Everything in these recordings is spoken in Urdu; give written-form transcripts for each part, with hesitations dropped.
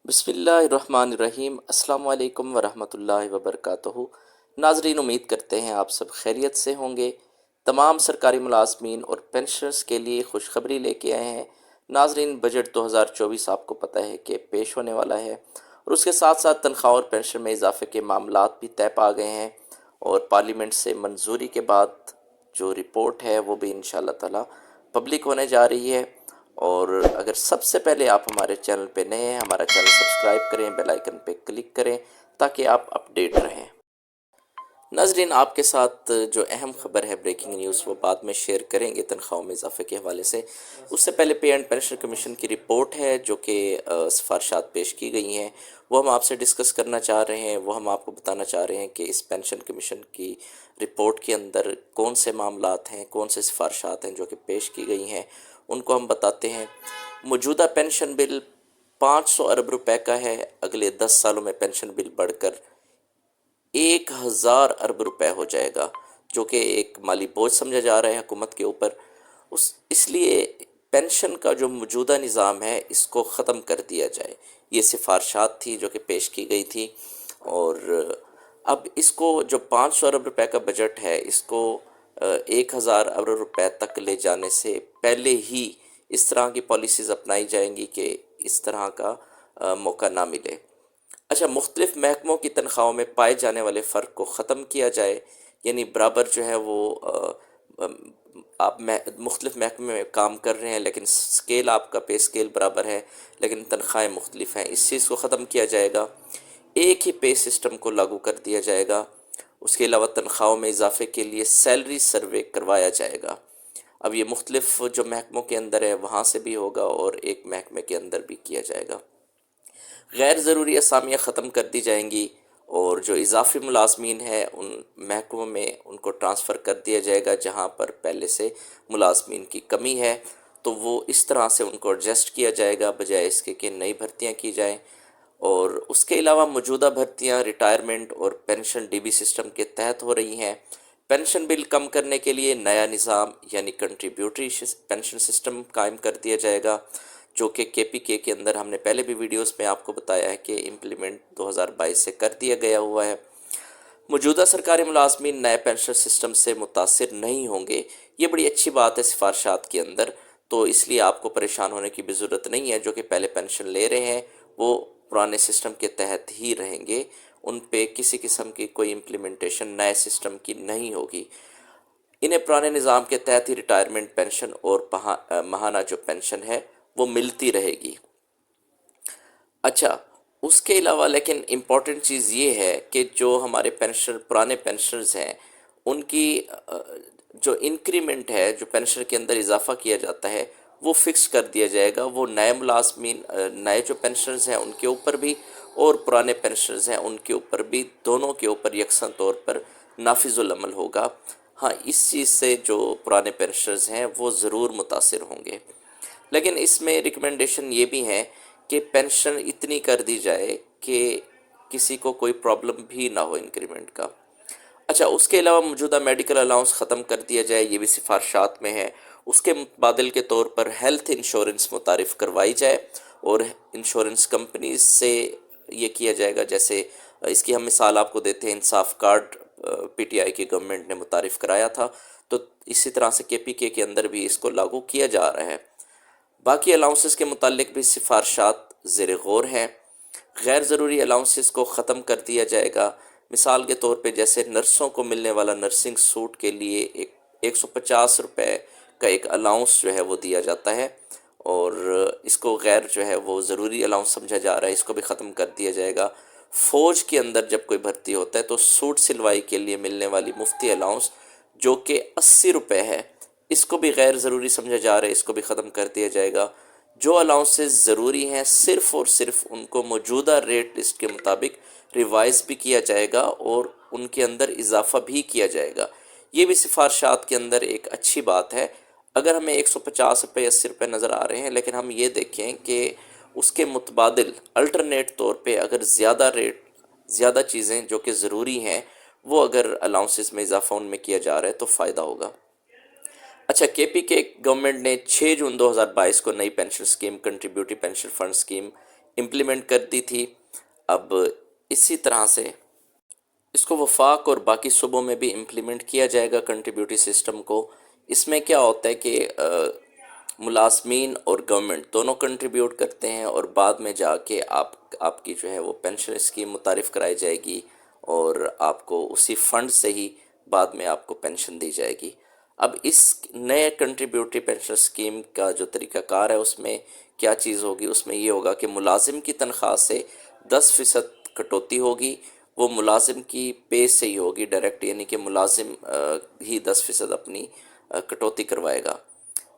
بسم اللہ الرحمن الرحیم۔ السلام علیکم ورحمۃ اللہ وبرکاتہ۔ ناظرین، امید کرتے ہیں آپ سب خیریت سے ہوں گے۔ تمام سرکاری ملازمین اور پینشنرز کے لیے خوشخبری لے کے آئے ہیں۔ ناظرین، بجٹ 2024 آپ کو پتہ ہے کہ پیش ہونے والا ہے، اور اس کے ساتھ ساتھ تنخواہ اور پینشن میں اضافے کے معاملات بھی طے پا گئے ہیں، اور پارلیمنٹ سے منظوری کے بعد جو رپورٹ ہے وہ بھی انشاءاللہ تعالی پبلک ہونے جا رہی ہے۔ اور اگر سب سے پہلے آپ ہمارے چینل پہ نئے ہیں، ہمارا چینل سبسکرائب کریں، بیل آئیکن پہ کلک کریں تاکہ آپ اپڈیٹ رہیں۔ ناظرین، آپ کے ساتھ جو اہم خبر ہے، بریکنگ نیوز، وہ بعد میں شیئر کریں گے تنخواہوں میں اضافے کے حوالے سے۔ اس سے پہلے پے اینڈ پینشن کمیشن کی رپورٹ ہے جو کہ سفارشات پیش کی گئی ہیں، وہ ہم آپ سے ڈسکس کرنا چاہ رہے ہیں۔ وہ ہم آپ کو بتانا چاہ رہے ہیں کہ اس پینشن کمیشن کی رپورٹ کے اندر کون سے معاملات ہیں، کون سے سفارشات ہیں جو کہ پیش کی گئی ہیں، ان کو ہم بتاتے ہیں۔ موجودہ پینشن بل 500 ارب روپے کا ہے۔ اگلے 10 سالوں میں پینشن بل بڑھ کر 1000 ارب روپے ہو جائے گا، جو کہ ایک مالی بوجھ سمجھا جا رہا ہے حکومت کے اوپر۔ اس لیے پینشن کا جو موجودہ نظام ہے اس کو ختم کر دیا جائے۔ یہ سفارشات تھی جو کہ پیش کی گئی تھی، اور اب اس کو جو 500 ارب روپے کا بجٹ ہے اس کو 1000 ارب روپے تک لے جانے سے پہلے ہی اس طرح کی پالیسیز اپنائی جائیں گی کہ اس طرح کا موقع نہ ملے۔ اچھا، مختلف محکموں کی تنخواہوں میں پائے جانے والے فرق کو ختم کیا جائے، یعنی برابر جو ہے وہ آپ مختلف محکمے میں کام کر رہے ہیں لیکن سکیل آپ کا پے سکیل برابر ہے لیکن تنخواہیں مختلف ہیں، اس چیز کو ختم کیا جائے گا۔ ایک ہی پے سسٹم کو لاگو کر دیا جائے گا۔ اس کے علاوہ تنخواہوں میں اضافے کے لیے سیلری سروے کروایا جائے گا۔ اب یہ مختلف جو محکموں کے اندر ہے وہاں سے بھی ہوگا اور ایک محکمے کے اندر بھی کیا جائے گا۔ غیر ضروری اسامیاں ختم کر دی جائیں گی، اور جو اضافی ملازمین ہیں ان محکموں میں ان کو ٹرانسفر کر دیا جائے گا جہاں پر پہلے سے ملازمین کی کمی ہے، تو وہ اس طرح سے ان کو ایڈجسٹ کیا جائے گا بجائے اس کے کہ نئی بھرتیاں کی جائیں۔ اور اس کے علاوہ موجودہ بھرتیاں ریٹائرمنٹ اور پینشن ڈی بی سسٹم کے تحت ہو رہی ہیں۔ پینشن بل کم کرنے کے لیے نیا نظام یعنی کنٹریبیوٹری پینشن سسٹم قائم کر دیا جائے گا، جو کہ کے پی کے اندر ہم نے پہلے بھی ویڈیوز میں آپ کو بتایا ہے کہ امپلیمنٹ 2022 سے کر دیا گیا ہوا ہے۔ موجودہ سرکاری ملازمین نئے پینشن سسٹم سے متاثر نہیں ہوں گے، یہ بڑی اچھی بات ہے سفارشات کے اندر، تو اس لیے آپ کو پریشان ہونے کی بھی ضرورت نہیں ہے۔ جو کہ پہلے پینشن لے رہے ہیں وہ پرانے سسٹم کے تحت ہی رہیں گے، ان پہ کسی قسم کی کوئی امپلیمنٹیشن نئے سسٹم کی نہیں ہوگی۔ انہیں پرانے نظام کے تحت ہی ریٹائرمنٹ پینشن اور ماہانہ جو پینشن ہے وہ ملتی رہے گی۔ اچھا، اس کے علاوہ لیکن امپورٹنٹ چیز یہ ہے کہ جو ہمارے پرانے پینشنرز ہیں ان کی جو انکریمنٹ ہے، جو پینشن کے اندر اضافہ کیا جاتا ہے وہ فکس کر دیا جائے گا۔ وہ نئے ملازمین، نئے جو پینشنرز ہیں ان کے اوپر بھی اور پرانے پینشنرز ہیں ان کے اوپر بھی، دونوں کے اوپر یکساں طور پر نافذ العمل ہوگا۔ ہاں، اس چیز سے جو پرانے پینشنرز ہیں وہ ضرور متاثر ہوں گے، لیکن اس میں ریکمنڈیشن یہ بھی ہے کہ پینشن اتنی کر دی جائے کہ کسی کو کوئی پرابلم بھی نہ ہو انکریمنٹ کا۔ اچھا، اس کے علاوہ موجودہ میڈیکل الاؤنس ختم کر دیا جائے، یہ بھی سفارشات میں ہے۔ اس کے متبادل کے طور پر ہیلتھ انشورنس متعارف کروائی جائے، اور انشورنس کمپنیز سے یہ کیا جائے گا، جیسے اس کی ہم مثال آپ کو دیتے ہیں، انصاف کارڈ پی ٹی آئی کی گورنمنٹ نے متعارف کرایا تھا، تو اسی طرح سے کے پی کے اندر بھی اس کو لاگو کیا جا رہا ہے۔ باقی الاؤنسز کے متعلق بھی سفارشات زیر غور ہیں۔ غیر ضروری الاؤنسز کو ختم کر دیا جائے گا۔ مثال کے طور پہ جیسے نرسوں کو ملنے والا نرسنگ سوٹ کے لیے 150 روپے کا ایک الاؤنس جو ہے وہ دیا جاتا ہے، اور اس کو غیر جو ہے وہ ضروری الاؤنس سمجھا جا رہا ہے، اس کو بھی ختم کر دیا جائے گا۔ فوج کے اندر جب کوئی بھرتی ہوتا ہے تو سوٹ سلوائی کے لیے ملنے والی مفتی الاؤنس جو کہ 80 روپے ہے، اس کو بھی غیر ضروری سمجھا جا رہا ہے، اس کو بھی ختم کر دیا جائے گا۔ جو الاؤنسز ضروری ہیں صرف اور صرف ان کو موجودہ ریٹ لسٹ کے مطابق ریوائز بھی کیا جائے گا اور ان کے اندر اضافہ بھی کیا جائے گا۔ یہ بھی سفارشات کے اندر ایک اچھی بات ہے۔ اگر ہمیں 150 روپے 80 روپے نظر آ رہے ہیں، لیکن ہم یہ دیکھیں کہ اس کے متبادل الٹرنیٹ طور پہ اگر زیادہ ریٹ، زیادہ چیزیں جو کہ ضروری ہیں وہ اگر الاؤنسز میں اضافہ ان میں کیا جا رہا ہے تو فائدہ ہوگا۔ اچھا، کے پی کے گورنمنٹ نے 6 جون 2022 کو نئی pension scheme contributory pension fund scheme implement کر دی تھی۔ اب اسی طرح سے اس کو وفاق اور باقی صوبوں میں بھی امپلیمنٹ کیا جائے گا کنٹریبیوٹری سسٹم کو۔ اس میں کیا ہوتا ہے کہ ملازمین اور گورنمنٹ دونوں کنٹریبیوٹ کرتے ہیں، اور بعد میں جا کے آپ کی جو ہے وہ پینشن اسکیم متعارف کرائی جائے گی، اور آپ کو اسی فنڈ سے ہی بعد میں آپ کو پینشن دی جائے گی۔ اب اس نئے کنٹریبیوٹری پینشن اسکیم کا جو طریقہ کار ہے، اس میں کیا چیز ہوگی؟ اس میں یہ ہوگا کہ ملازم کی تنخواہ سے 10% کٹوتی ہوگی، وہ ملازم کی پے سے ہی ہوگی ڈائریکٹ، یعنی کہ ملازم ہی 10% اپنی کٹوتی کروائے گا۔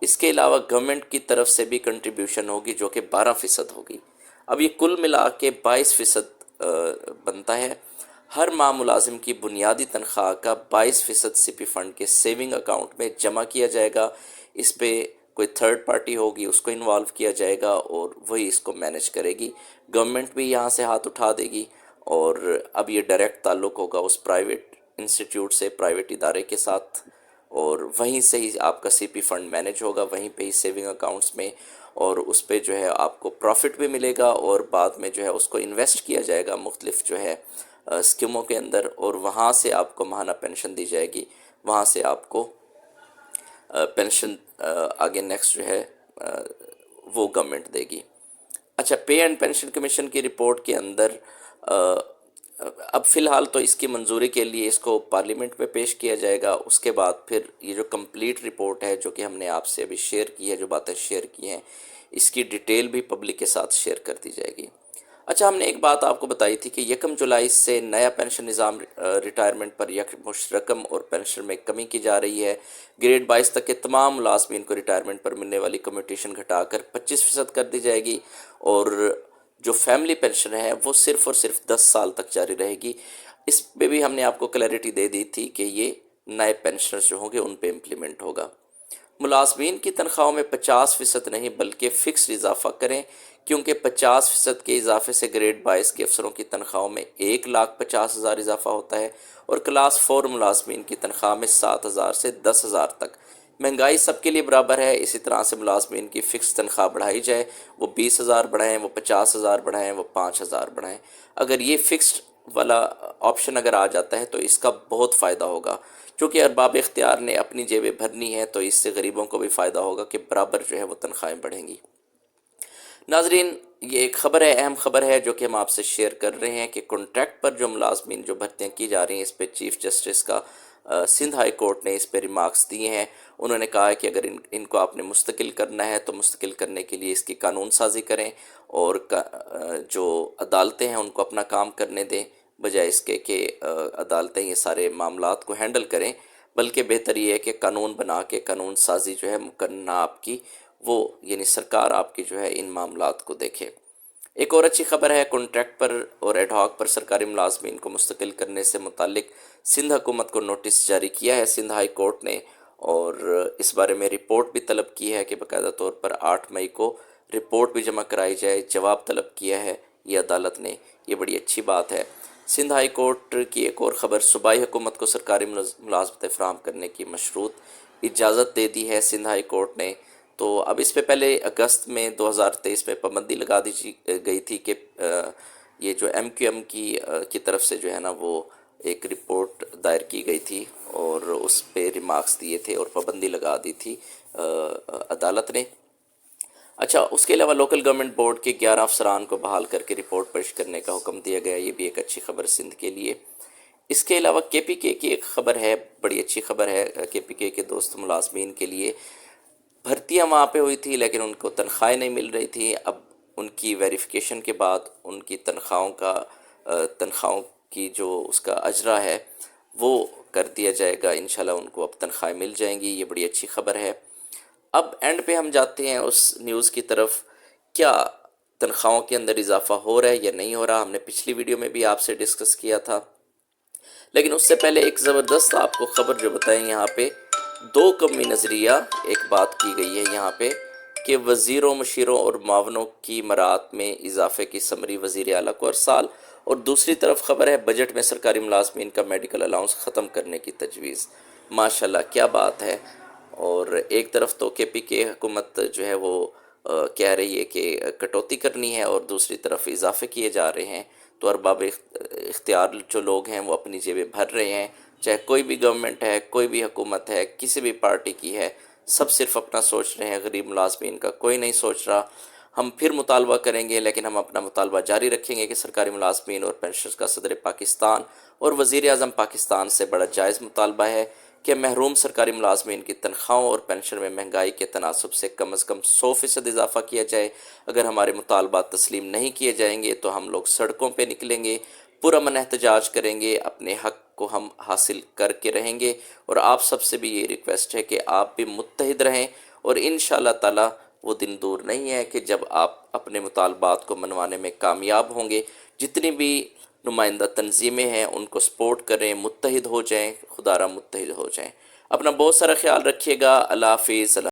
اس کے علاوہ گورنمنٹ کی طرف سے بھی کنٹریبیوشن ہوگی جو کہ 12% ہوگی۔ اب یہ کل ملا کے 22% بنتا ہے۔ ہر ماہ ملازم کی بنیادی تنخواہ کا 22% سی پی فنڈ کے سیونگ اکاؤنٹ میں جمع کیا جائے گا۔ اس پہ کوئی تھرڈ پارٹی ہوگی، اس کو انوالو کیا جائے گا اور وہی اس کو مینج کرے گی۔ گورنمنٹ بھی یہاں سے ہاتھ اٹھا دے گی، اور اب یہ ڈائریکٹ تعلق ہوگا اس پرائیویٹ انسٹیٹیوٹ سے، پرائیویٹ ادارے کے ساتھ، اور وہیں سے ہی آپ کا سی پی فنڈ مینج ہوگا، وہیں پہ ہی سیونگ اکاؤنٹس میں، اور اس پہ جو ہے آپ کو پروفٹ بھی ملے گا، اور بعد میں جو ہے اس کو انویسٹ کیا جائے گا مختلف جو ہے اسکیموں کے اندر، اور وہاں سے آپ کو ماہانہ پینشن دی جائے گی، وہاں سے آپ کو پینشن آگے نیکسٹ جو ہے وہ گورنمنٹ دے گی۔ اچھا، پے اینڈ پینشن کمیشن کی رپورٹ کے اندر اب فی الحال تو اس کی منظوری کے لیے اس کو پارلیمنٹ میں پیش کیا جائے گا، اس کے بعد پھر یہ جو کمپلیٹ رپورٹ ہے جو کہ ہم نے آپ سے ابھی شیئر کی ہے، جو باتیں شیئر کی ہیں، اس کی ڈیٹیل بھی پبلک کے ساتھ شیئر کر دی جائے گی۔ اچھا، ہم نے ایک بات آپ کو بتائی تھی کہ 1 جولائی سے نیا پینشن نظام ریٹائرمنٹ پر یکمشت رقم اور پینشن میں کمی کی جا رہی ہے۔ گریڈ 22 تک کے تمام ملازمین کو ریٹائرمنٹ پر ملنے والی کمیوٹیشن گھٹا کر 25% کر دی جائے گی، اور جو فیملی پینشن ہے وہ صرف اور صرف 10 سال تک جاری رہے گی۔ اس پہ بھی ہم نے آپ کو کلیئرٹی دے دی تھی کہ یہ نئے پینشنرز جو ہوں گے ان پہ امپلیمنٹ ہوگا۔ ملازمین کی تنخواہوں میں 50% نہیں بلکہ فکسڈ اضافہ کریں، کیونکہ 50% کے اضافے سے گریڈ 22 کے افسروں کی تنخواہوں میں 1,50,000 اضافہ ہوتا ہے، اور کلاس 4 ملازمین کی تنخواہ میں 7,000 سے 10,000 تک۔ مہنگائی سب کے لیے برابر ہے، اسی طرح سے ملازمین کی فکس تنخواہ بڑھائی جائے، وہ 20,000 بڑھائیں، وہ 50,000 بڑھائیں، وہ 5,000 بڑھائیں۔ اگر یہ فکسڈ والا آپشن اگر آ جاتا ہے تو اس کا بہت فائدہ ہوگا، چونکہ ارباب اختیار نے اپنی جیبیں بھرنی ہے، تو اس سے غریبوں کو بھی فائدہ ہوگا کہ برابر جو ہے وہ تنخواہیں بڑھیں گی۔ ناظرین، یہ ایک خبر ہے، اہم خبر ہے جو کہ ہم آپ سے شیئر کر رہے ہیں کہ کنٹریکٹ پر جو ملازمین جو بھرتیاں کی جا رہی ہیں، اس پہ چیف جسٹس کا سندھ ہائی کورٹ نے اس پہ ریمارکس دیے ہیں۔ انہوں نے کہا ہے کہ اگر ان کو آپ نے مستقل کرنا ہے تو مستقل کرنے کے لیے اس کی قانون سازی کریں، اور جو عدالتیں ہیں ان کو اپنا کام کرنے دیں، بجائے اس کے کہ عدالتیں یہ سارے معاملات کو ہینڈل کریں، بلکہ بہتر یہ ہے کہ قانون بنا کے قانون سازی جو ہے کرنا آپ کی، وہ یعنی سرکار آپ کی جو ہے ان معاملات کو دیکھے۔ ایک اور اچھی خبر ہے، کنٹریکٹ پر اور ایڈ ہاک پر سرکاری ملازمین کو مستقل کرنے سے متعلق سندھ حکومت کو نوٹس جاری کیا ہے سندھ ہائی کورٹ نے، اور اس بارے میں رپورٹ بھی طلب کی ہے کہ باقاعدہ طور پر 8 مئی کو رپورٹ بھی جمع کرائی جائے، جواب طلب کیا ہے یہ عدالت نے، یہ بڑی اچھی بات ہے۔ سندھ ہائی کورٹ کی ایک اور خبر، صوبائی حکومت کو سرکاری ملازمتیں فراہم کرنے کی مشروط اجازت دے دی ہے سندھ ہائی کورٹ نے۔ تو اب اس پہ پہلے اگست میں 2023 میں پابندی لگا دی گئی تھی کہ یہ جو ایم کیو ایم کی طرف سے جو ہے نا وہ ایک رپورٹ دائر کی گئی تھی، اور اس پہ ریمارکس دیے تھے اور پابندی لگا دی تھی عدالت نے۔ اچھا، اس کے علاوہ لوکل گورنمنٹ بورڈ کے 11 افسران کو بحال کر کے رپورٹ پیش کرنے کا حکم دیا گیا، یہ بھی ایک اچھی خبر سندھ کے لیے۔ اس کے علاوہ کے پی کے کی ایک خبر ہے، بڑی اچھی خبر ہے کے پی کے دوست ملازمین کے لیے۔ بھرتیاں وہاں پہ ہوئی تھی لیکن ان کو تنخواہیں نہیں مل رہی تھی، اب ان کی ویریفیکیشن کے بعد ان کی تنخواہوں کی جو اس کا اجرا ہے وہ کر دیا جائے گا، انشاءاللہ ان کو اب تنخواہیں مل جائیں گی، یہ بڑی اچھی خبر ہے۔ اب اینڈ پہ ہم جاتے ہیں اس نیوز کی طرف، کیا تنخواہوں کے اندر اضافہ ہو رہا ہے یا نہیں ہو رہا؟ ہم نے پچھلی ویڈیو میں بھی آپ سے ڈسکس کیا تھا، لیکن اس سے پہلے ایک زبردست آپ کو خبر جو بتائیں یہاں پہ، 2 قومی نظریہ ایک بات کی گئی ہے یہاں پہ کہ وزیروں، مشیروں اور معاونوں کی مراعات میں اضافے کی سمری وزیر اعلیٰ کو ارسال، اور دوسری طرف خبر ہے بجٹ میں سرکاری ملازمین کا میڈیکل الاؤنس ختم کرنے کی تجویز۔ ماشاءاللہ، کیا بات ہے! اور ایک طرف تو کے پی کے حکومت جو ہے وہ کہہ رہی ہے کہ کٹوتی کرنی ہے اور دوسری طرف اضافے کیے جا رہے ہیں، تو ارباب اختیار جو لوگ ہیں وہ اپنی جیبیں بھر رہے ہیں، چاہے کوئی بھی گورنمنٹ ہے، کوئی بھی حکومت ہے، کسی بھی پارٹی کی ہے، سب صرف اپنا سوچ رہے ہیں، غریب ملازمین کا کوئی نہیں سوچ رہا۔ ہم پھر مطالبہ کریں گے، لیکن ہم اپنا مطالبہ جاری رکھیں گے کہ سرکاری ملازمین اور پینشنرز کا صدر پاکستان اور وزیر اعظم پاکستان سے بڑا جائز مطالبہ ہے کہ محروم سرکاری ملازمین کی تنخواہوں اور پینشن میں مہنگائی کے تناسب سے کم از کم 100% اضافہ کیا جائے۔ اگر ہمارے مطالبات تسلیم نہیں کیے جائیں گے تو ہم لوگ سڑکوں پہ نکلیں گے، پرامن احتجاج کریں گے، اپنے حق کو ہم حاصل کر کے رہیں گے۔ اور آپ سب سے بھی یہ ریکویسٹ ہے کہ آپ بھی متحد رہیں، اور انشاءاللہ تعالی وہ دن دور نہیں ہے کہ جب آپ اپنے مطالبات کو منوانے میں کامیاب ہوں گے۔ جتنی بھی نمائندہ تنظیمیں ہیں ان کو سپورٹ کریں، متحد ہو جائیں، خدا را متحد ہو جائیں۔ اپنا بہت سارا خیال رکھیے گا۔ اللہ حافظ۔